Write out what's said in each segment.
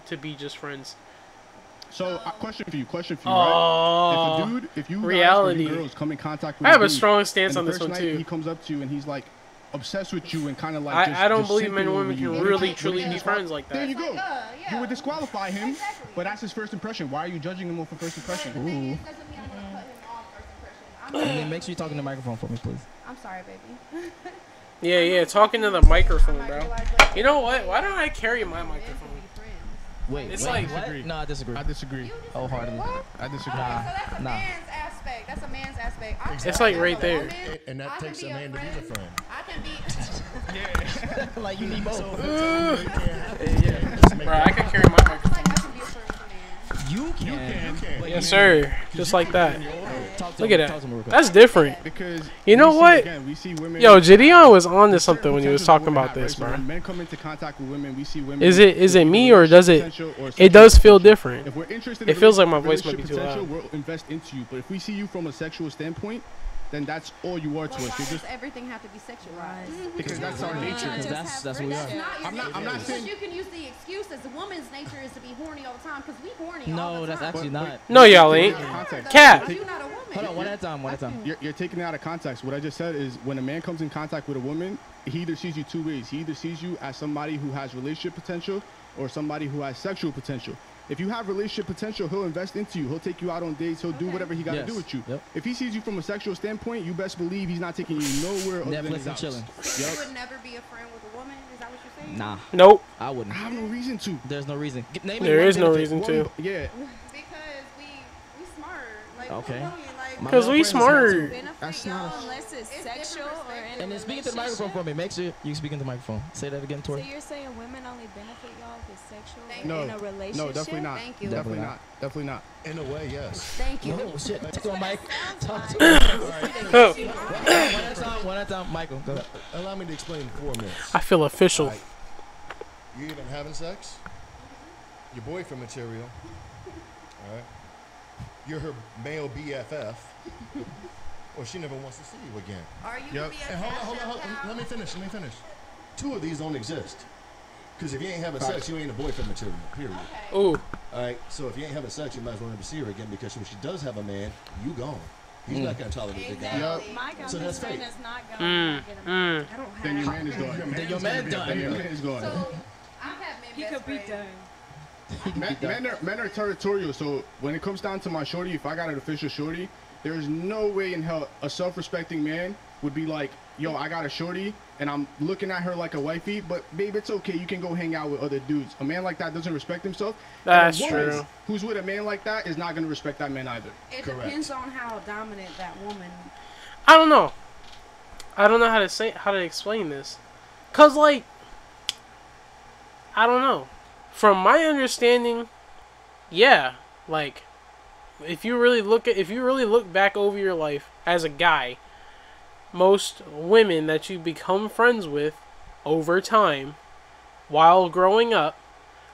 to be just friends. So, question for you, Oh, right? If you reality. guys or you girls come in contact with I have a a dude, strong stance and on the this first one night too. he comes up to you and he's like obsessed with you and kind of like I don't just believe men simping and over women you. can What really do truly you be describe? friends like There that. you go. Yeah. You would disqualify him, Exactly. but that's his first impression. Why are you judging him off of first impression? The thing is, doesn't mean I'm gonna put him on first impression. Make sure you talk in the microphone for me, please. I'm sorry, baby. Yeah, talking to the microphone, bro. You know what? Why don't I carry my microphone? Wait, It's wait, like- what? No, I disagree. I disagree. Wholeheartedly. I disagree. So that's a Nah. man's aspect. That's a man's aspect. I It's can like be right a there. woman, And that I can takes be a man to be a friend. I can be. Like you need both. Bro, I can carry my I feel microphone. like I can be a friend with a man. You can. But Yes, sir. Just like that. Talk to Look me, at talk to me real that. quick. That's different. Because You know we see, what? Again, we see women. Yo, Gideon was on to something when he was potential talking that about women this, have, right? So bro. when men come into contact with women, we see women. Is it with me or does it? potential or It sexual does feel potential. different. If we're interested, It in feels like my voice might be relationship too potential, loud. we'll invest into you. But if we see you from a sexual standpoint, then that's all you are to But us. why You're does just everything have to be sexualized? because that's our nature. Because that's what we That's are. not your I'm not nature. saying- Because you can use the excuse as a woman's nature is to be horny all the time because we horny all No, the that's time. actually not. No, y'all ain't. Context. Cat. You're not a woman. Hold on, one at a time, one at a time. You're taking it out of context. What I just said is when a man comes in contact with a woman, he either sees you two ways. He either sees you as somebody who has relationship potential or somebody who has sexual potential. If you have relationship potential, he'll invest into you. He'll take you out on dates. He'll do whatever he got to Yes. do with you. Yep. If he sees you from a sexual standpoint, you best believe he's not taking you nowhere other than Netflix his and house. chilling. So you Yep. would never be a friend with a woman? Is that what you're saying? Nah, Nope. I wouldn't. I have no reason to. There's no reason. Name me There one is no benefit. reason to. Yeah, Because we smart. Like, Okay. Like, My Because we girlfriend's smart. benefit That's y'all not a- Unless it's It's sexual different or in perspective. a And then speaking to the microphone for me. Make sure you speak into the microphone. Say that again, So Tori. you're saying women only benefit y'all if it's sexual Thank no, in a relationship? no, definitely not. Thank you. Definitely Definitely not. Definitely not. In a way, yes. Thank you. Oh shit! Talk to my mic. Talk to Oh, one at a time. One at a time. Michael, go ahead. Allow me to explain in 4 minutes. I feel official. Alright. You're even having sex. Your boyfriend material. All right. You're her male BFF. Or she never wants to see you again. Are you Yep. the BFF? And hold on. Let me finish. 2 of these don't exist. Because if you ain't having sex, you ain't a boyfriend material. Period. Ooh, All right. So if you ain't having sex, you might as well never see her again because when she does have a man, you gone. He's not gonna tolerate the guy. Yep. My guy So that's friend fake. is not going to get a man. I don't Then your have. man is gone. Then your man done. Then your man is gone. So I've had men He best could be friends. done. Men are territorial, so when it comes down to my shorty, if I got an official shorty, there's no way in hell a self-respecting man would be like, yo, I got a shorty, and I'm looking at her like a wifey, but babe, it's okay, you can go hang out with other dudes. A man like that doesn't respect himself. And That's a woman true. Who's with a man like that is not going to respect that man either. It Correct. depends on how dominant that woman. I don't know. I don't know how to explain this. Cause like, I don't know. From my understanding, yeah, like, if you really look back over your life as a guy, most women that you become friends with over time, while growing up,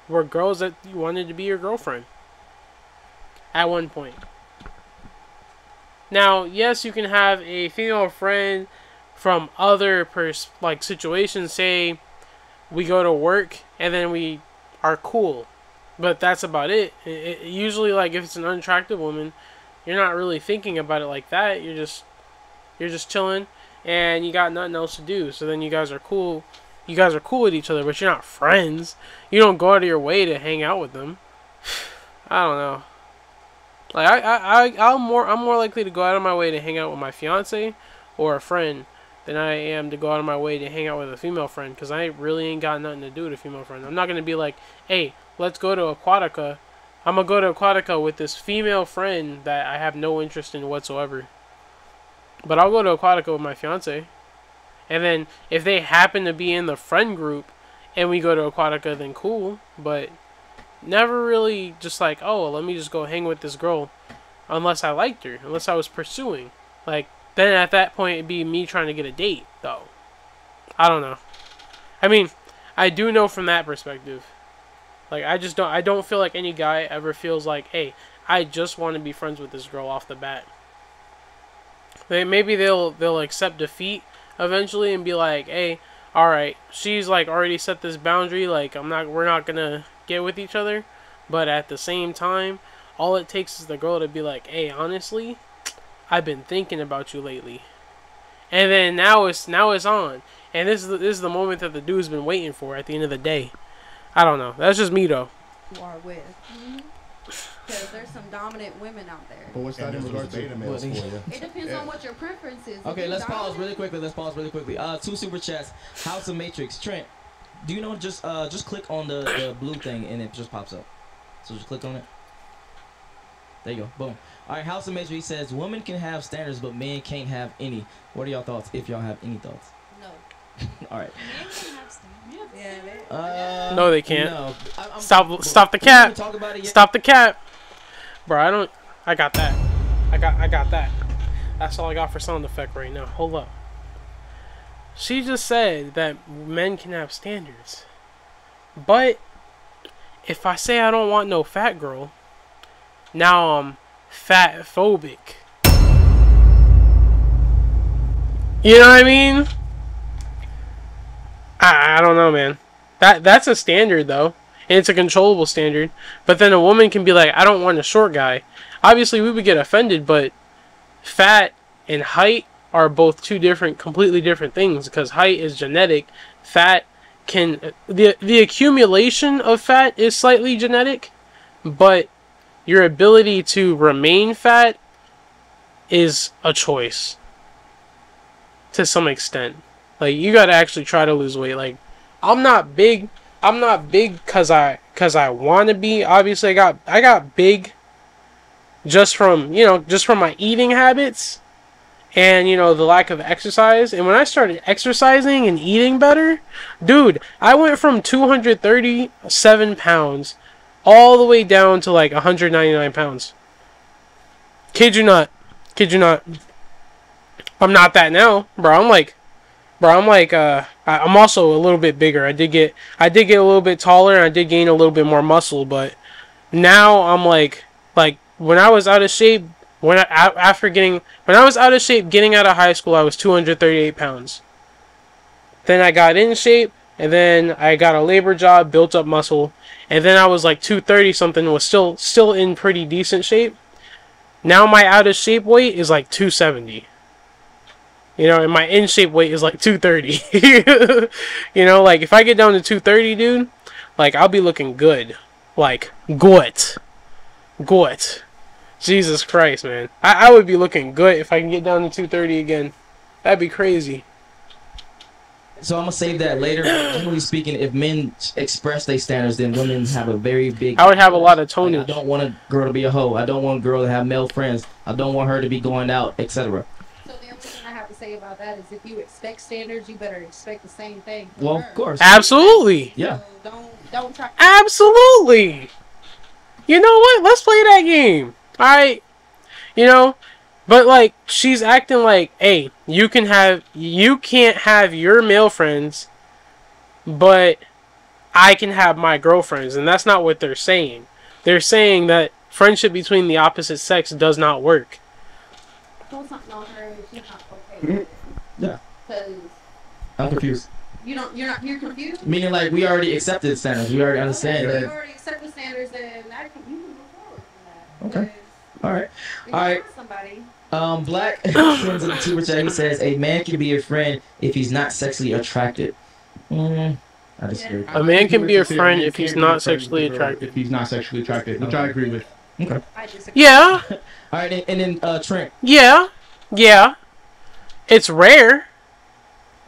were girls that you wanted to be your girlfriend. At one point. Now, yes, you can have a female friend from other situations. Say, we go to work and then we are cool, but that's about it. Usually, like if it's an unattractive woman, you're not really thinking about it like that. You're just chilling, and you got nothing else to do. So then you guys are cool. You guys are cool with each other, but you're not friends. You don't go out of your way to hang out with them. I don't know. Like I'm more likely to go out of my way to hang out with my fiance or a friend than I am to go out of my way to hang out with a female friend, because I really ain't got nothing to do with a female friend. I'm not gonna be like, hey, let's go to Aquatica. I'm gonna go to Aquatica with this female friend that I have no interest in whatsoever. But I'll go to Aquatica with my fiance, and then if they happen to be in the friend group and we go to Aquatica, then cool. But never really just like, oh, let me just go hang with this girl, unless I liked her, unless I was pursuing. Like, then at that point it'd be me trying to get a date, though. I don't know. I mean, I do know from that perspective. Like, I don't feel like any guy ever feels like, hey, I just want to be friends with this girl off the bat. Maybe they'll accept defeat eventually and be like, hey, all right, she's like already set this boundary. Like, we're not gonna get with each other, but at the same time, all it takes is the girl to be like, hey, honestly, I've been thinking about you lately. And then now it's on. And this is the moment that the dude's been waiting for at the end of the day. I don't know. That's just me though. You are with. Because there's some dominant women out there. But what's that in And regard there's beta to? males for you. It depends on what your preference is. If Okay, you let's pause dominant- really quickly. Let's pause really quickly. 2 super chats. House of Matrix. Trent, do you know just click on the blue thing and it just pops up. So just click on it. There you go. Boom. All right, House of Matrix says women can have standards, but men can't have any. What are y'all thoughts? If y'all have any thoughts. No. All right. Men can have standards. Yeah, No, they can't. No. Stop the we didn't cap. talk about it yet. Stop the cap. Bro, I got that. I got that. That's all I got for sound effect right now. Hold up. She just said that men can have standards. But if I say I don't want no fat girl, now I'm fat phobic. You know what I mean? I don't know, man. That's a standard though. And it's a controllable standard. But then a woman can be like, I don't want a short guy. Obviously we would get offended, but fat and height are both two completely different things, because height is genetic. Fat can the accumulation of fat is slightly genetic, but your ability to remain fat is a choice to some extent. Like, you gotta actually try to lose weight. Like, I'm not big cause I want to be. Obviously I got big just from my eating habits and the lack of exercise. And when I started exercising and eating better, dude, I went from 237 pounds all the way down to like 199 pounds. Kid you not. I'm not that now, bro. I'm also a little bit bigger. I did get a little bit taller, and I did gain a little bit more muscle, but now I'm like when I was out of shape, when I was out of shape getting out of high school, I was 238 pounds. Then I got in shape, and then I got a labor job, built up muscle, and then I was like 230 something, was still in pretty decent shape. Now my out of shape weight is like 270. And my in shape weight is like 230. Like if I get down to 230, dude, like I'll be looking good. Like good. Jesus Christ, man. I would be looking good if I can get down to 230 again. That'd be crazy. So I'm gonna save that later. But generally speaking, if men express their standards, then women have a very big. I would have a lot of Like, tonnage. I don't want a girl to be a hoe. I don't want a girl to have male friends. I don't want her to be going out, etc. So the only thing I have to say about that is if you expect standards, you better expect the same thing. from Well, her. of course. Absolutely. Yeah. So don't try. Absolutely. You know what? Let's play that game. Alright. But like she's acting like, hey, you can't have your male friends, but I can have my girlfriends, and that's not what they're saying. They're saying that friendship between the opposite sex does not work. Pull something on her if she's not okay with it. Yeah. Because I'm confused. you're confused. Meaning, like, we already accepted standards. We already understand Okay, so you that. already accept the standards, and you can move forward from that. Okay. All right. If All right. you want somebody. Black sends in the super chat. He says a man can be a friend if he's not sexually attracted. I disagree. A man can be a friend if he's not sexually attracted. If he's not sexually attracted, which I agree with. Okay. I disagree. Yeah. All right, and then Trent. Yeah. It's rare,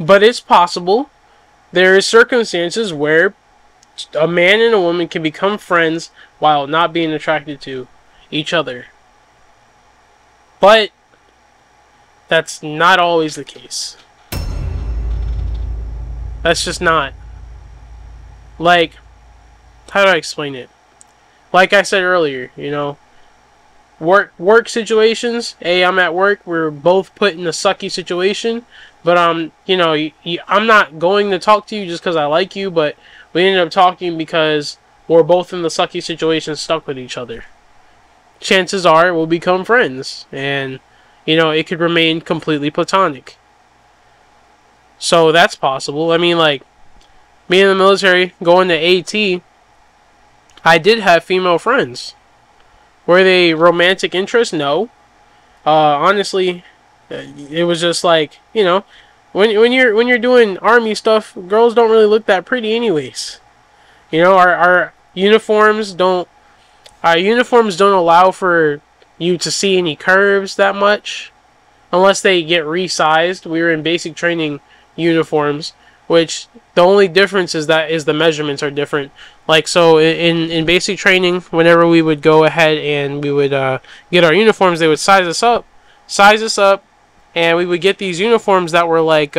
but it's possible. There is circumstances where a man and a woman can become friends while not being attracted to each other. But that's not always the case. That's just not. Like, how do I explain it? Like I said earlier, work situations. Hey, I'm at work. We're both put in a sucky situation, but I'm not going to talk to you just because I like you. But we ended up talking because we're both in the sucky situation, stuck with each other. Chances are we'll become friends, and it could remain completely platonic. So that's possible. I mean, like me in the military, going to AT, I did have female friends. Were they romantic interests? No. Honestly, it was just like, when you're doing army stuff, girls don't really look that pretty anyways. Our uniforms don't allow for you to see any curves that much unless they get resized. We were in basic training uniforms, which the only difference is the measurements are different. Like, so in basic training, whenever we would go ahead and we would get our uniforms, they would size us up, and we would get these uniforms that were like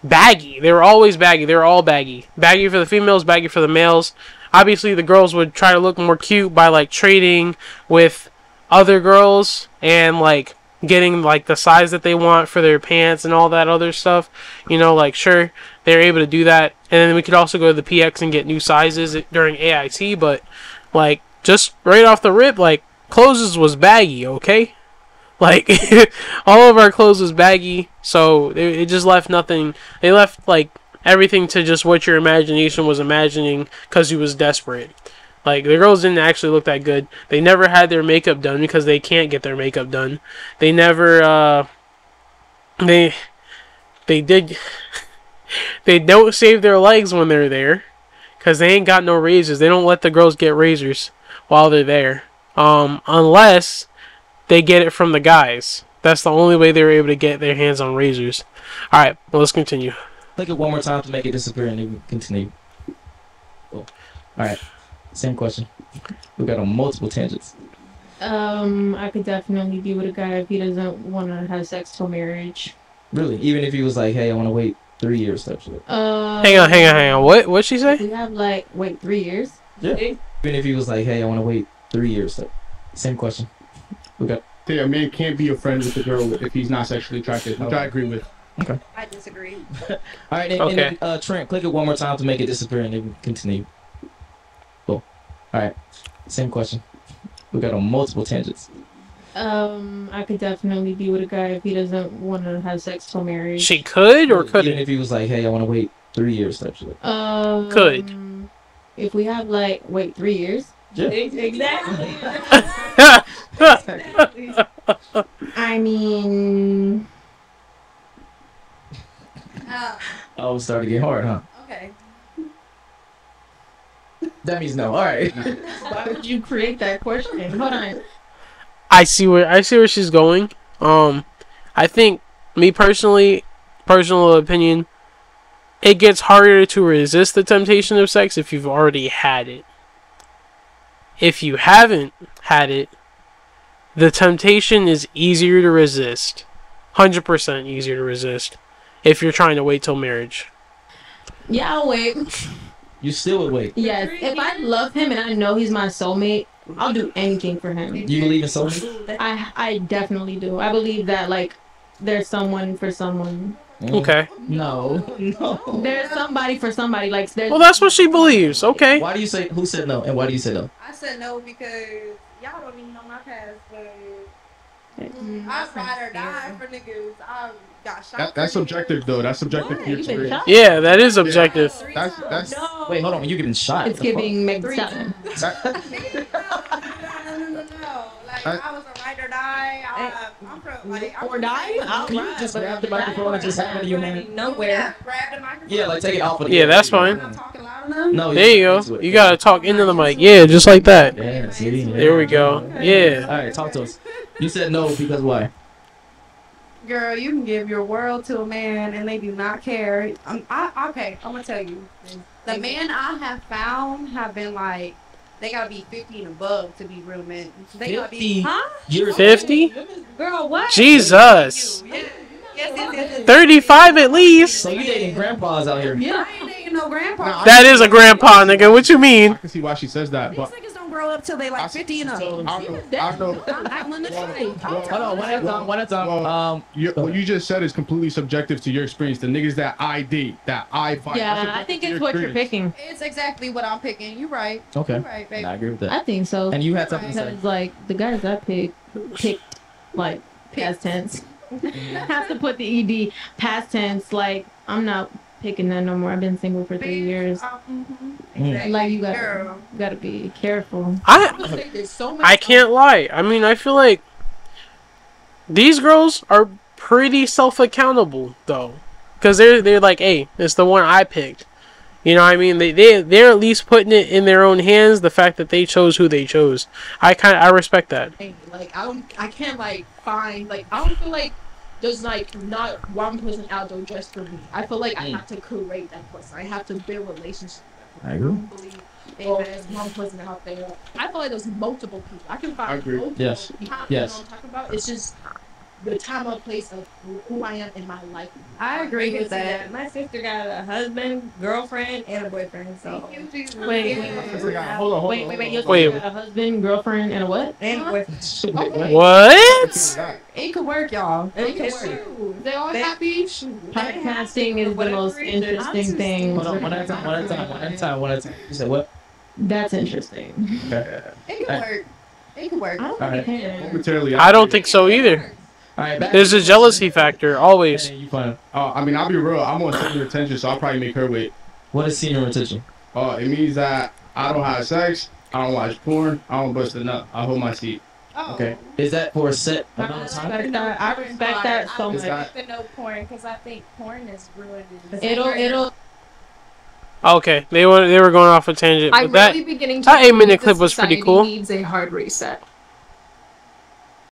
baggy. They were always baggy. They were all baggy. Baggy for the females, baggy for the males. Obviously, the girls would try to look more cute by like trading with other girls and like getting like the size that they want for their pants and all that other stuff. Like, sure, they're able to do that. And then we could also go to the PX and get new sizes during AIT. But like, just right off the rip, like, clothes was baggy, okay? Like, all of our clothes was baggy, so it just left nothing. They left like everything to just what your imagination was imagining because you was desperate. Like, the girls didn't actually look that good. They never had their makeup done because they can't get their makeup done. They never, they don't shave their legs when they're there because they ain't got no razors. They don't let the girls get razors while they're there. Unless they get it from the guys. That's the only way they were able to get their hands on razors. Alright, well, let's continue. Click it one more time to make it disappear and then we continue. Cool. Alright. Same question. We got on multiple tangents. I could definitely be with a guy if he doesn't want to have sex till marriage. Really? Even if he was like, hey, I want to wait 3 years type shit. Hang on. What'd she say? We have wait 3 years? Yeah. Even if he was like, hey, I want to wait 3 years type. Same question. We got. A man can't be a friend with a girl if he's not sexually attracted, which I agree with. Okay. I disagree. Alright, and then, Trent, click it one more time to make it disappear and then we continue. Cool. Alright. Same question. We got on multiple tangents. I could definitely be with a guy if he doesn't want to have sex till marriage. She could or couldn't? Even if he was like, hey, I want to wait 3 years type shit. Could. If we have wait 3 years? Yeah. Exactly. I mean... Oh, it's starting to get hard, huh? Okay. That means no. Alright. Why would you create that question? Hold on. I see where she's going. I think, me personally, personal opinion, it gets harder to resist the temptation of sex if you've already had it. If you haven't had it, the temptation is easier to resist. 100% easier to resist if you're trying to wait till marriage. Yeah, I'll wait. You still would wait? Yes. If I love him and I know he's my soulmate, I'll do anything for him. You believe in soulmate? I definitely do. I believe that, there's someone for someone. Okay. No. There's somebody for somebody. Well, that's what she believes. Okay. Why do you say, who said no, and why do you say no? I said no because y'all don't even know my past, but I'd ride or die for niggas. I got shot. That's subjective, though. That's subjective to your You been experience. shot? Yeah, that is objective. That's No. Wait, hold on. You getting shot? It's giving Meg Thee Stallion. No. I was a ride or die. I'm from Or die? I'll You just grab the microphone and just have it in your hand. Nowhere. Grab the microphone. Yeah, take it off of the. Yeah, that's fine. I'm talking loud enough. No. There you go. You gotta talk into the mic. Yeah, just like that. Yeah, see? Yeah. There we go. Yeah. Alright, talk to us. You said no because why? Girl, you can give your world to a man and they do not care. Okay, I'm gonna tell you. The men I have found have been they gotta be 50 and above to be real men. They gotta 50? be, huh? You're 50? Girl, what? Jesus. Yes. 35 at least. So you dating grandpas out here? Yeah. I ain't dating no grandpa. Nah, That is a grandpa, nigga. What you mean? I can see why she says that, These but niggas don't grow up till they 50 and up. I know. I'm in the tree. Hold on, one at a time. Well, what you just said is completely subjective to your experience. The niggas that I date, that I find. Yeah, I think it's what you're picking. It's exactly what I'm picking. You right. Okay. You right, baby. I agree with that. I think so. And you had something to say. Because the guys I picked past tense. Have to put the ed past tense. I'm not picking that no more. I've been single for 3 years. Exactly. Like you Girl. gotta be careful. There's so much I can't lie. I mean, I feel like these girls are pretty self-accountable though, because they're like, hey, it's the one I picked. You know what I mean? They're at least putting it in their own hands. The fact that they chose who they chose, I respect that. Like I can't like find like I don't feel like there's like not one person out there just for me. I feel like I have to create that person. I have to build relationships. I agree. don't believe there's one person out there. I feel like there's multiple people. I can I find agree. multiple Yes. people. Yes. You know what I'm talking about? It's just the time or place of who I am in my life. I agree with that. My sister got a husband, girlfriend, and a boyfriend. So Wait, Hold on. wait. Your Wait. sister got a husband, girlfriend, and a what? and a boyfriend. What? It could work, y'all. It It can could work. work. They all happy. Podcasting is the most interesting thing. Hold on, one at a time. You said what? That's interesting. Okay. It could work. It could work. I don't Alright. think it can. Momentarily, I don't think so either. All right, back There's a jealousy factor always. You find I mean, I'll be real. I'm on senior retention, so I'll probably make her wait. what is senior retention? It means that I don't have sex, I don't watch porn, I don't bust a nut. I hold my seat. Oh. Okay. Is that for a set I amount of time? respect that. I respect that so Is much. that- The no porn, because I think porn is ruined. It'll. Okay, they were going off a tangent, I'm but that really beginning to that 8-minute believe clip that was pretty society cool. Needs a hard reset.